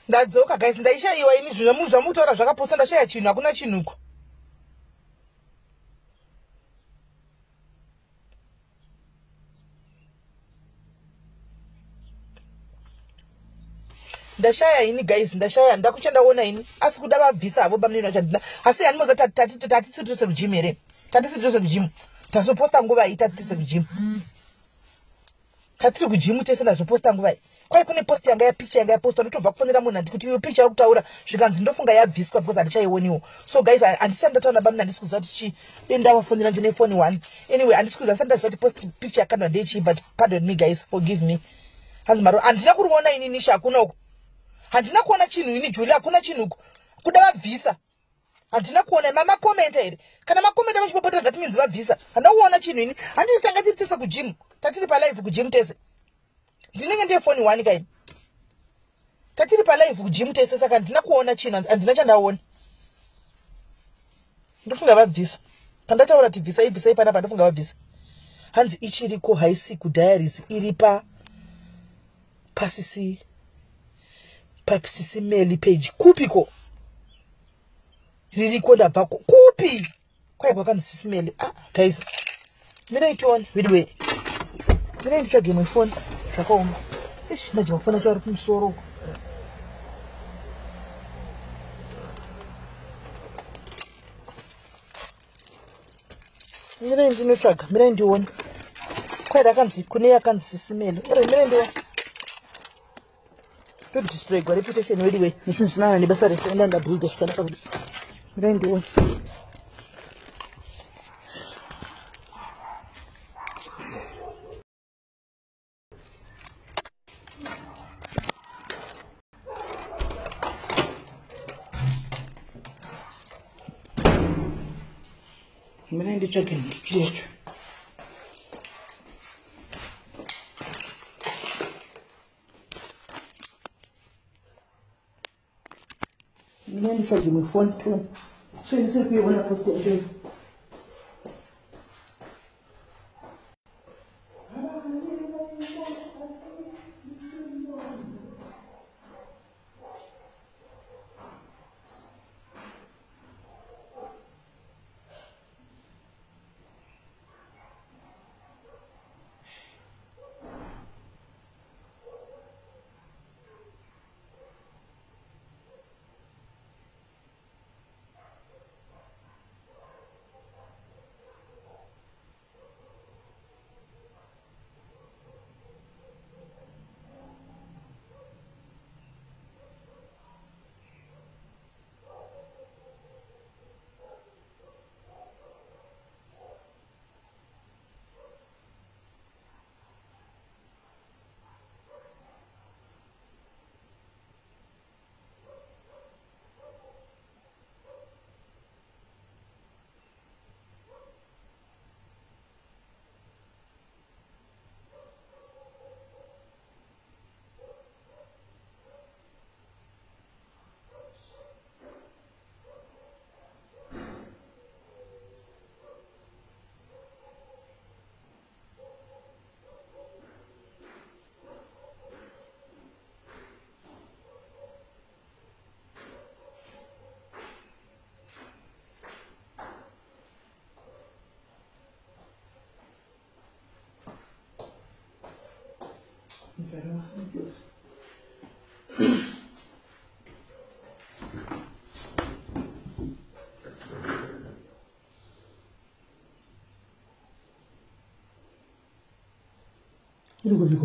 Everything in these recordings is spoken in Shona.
Ndadzoka guys, ndaishaiwa ini zvinomudzwa mutaura zvakaposta ndashaya chinhu hakuna chinhuko. Ndashaya ini guys, ndashaya ndakuchandaona ini asi kuda vabvisa avo bamneno chandina asi hanimoza tatitse kujim here tatitse kujim tazoposta nguva iyi tatitse kujim tatiri kujim tese ndazoposta nguva iyi kwai kune post yanga yapicture yanga yapostwa ndotobva kufonera munhu handikuti iyo picture yakutaura zvikanzi ndofunga yabviswa because handichaioniwo. So guys, handisati ndataura bamna handisi kuziva kuti ndavafonera ndine phone 1 anyway handisi kuziva sati ndaziva kuti post picture yakandwa ndeichi but pardon me guys, forgive me. Hanzi maro handina kuriona ini nisha hakuna uko. Handina kuona chinhu ini Julia hakuna chinhu kuda vabvisa. Handina kuona mama comment here. Kana makomenta vachipopota that means vabvisa. Handina kuona chinhu ini. Handisanga titse kujim. Tatiri pa live kujim tese. Ndinenge ndiye phone 1 kai. Tatiri pa live kujim tese saka ndina kuona chinhu handina chandaona. Ndofunga vabvisa. Pandataura kuti bvisai pana pandofunga vabvisa. Hanzi ichiriko haisiku diaries iri pa SIS MELLY page kupiko ririko ndabva kupi kwai kwakanzi SIS MELLY. Guys, mina itione vidwe mina nditsvage my phone zvakaoma. Ish, maji mafoni acho ari kumusoro uko. Mina ndinotsvaga mina ndione kwai rakanzi kune yakanzi SIS MELLY. Mina ndione don't destroy your reputation anyway. Nisho sinana ni basa refu enda build shikana pa. Mira ndione. Mira ndi chakeni kiyecho. I'm trying to my phone too. So you said we want to post it again.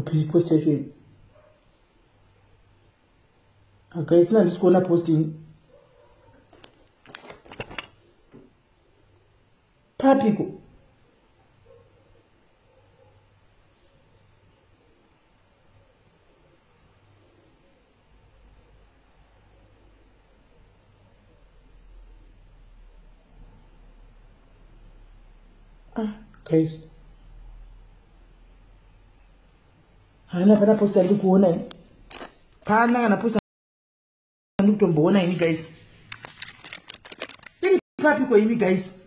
Please post it. Okay, it's not just gonna posting. Papico. Guys. Hana pana posta ndi kuona ini. Pana kana posta ndi kutomboona ini guys. Ini Papico ini guys.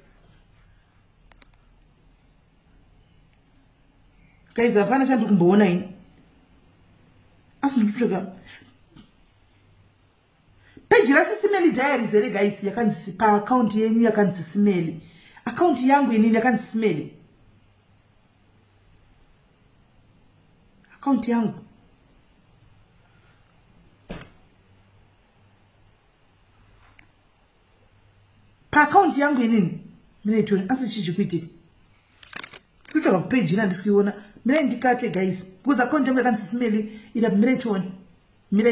Guys, hapana chantu kumboona ini. Asi ndikutsvaka. page ra SIS MELLY diaries here guys yakanzi pa account yenyu yakanzi SIS MELLY. Account yangu inini yakanzi SIS MELLY. Account yangu. Pa account yangu inini. Mina itoni asi chichikuiti. Kuchoka page ina ndisikiona. Mina indikate guys. Because account yangu yakanzi SIS MELLY ila mina itoni. Mira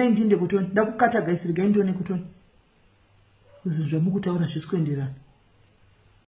ndinde kutoni. Ndakukata guys riga indone kutoni. Kuzizwa mukutaura zvisikuenderana.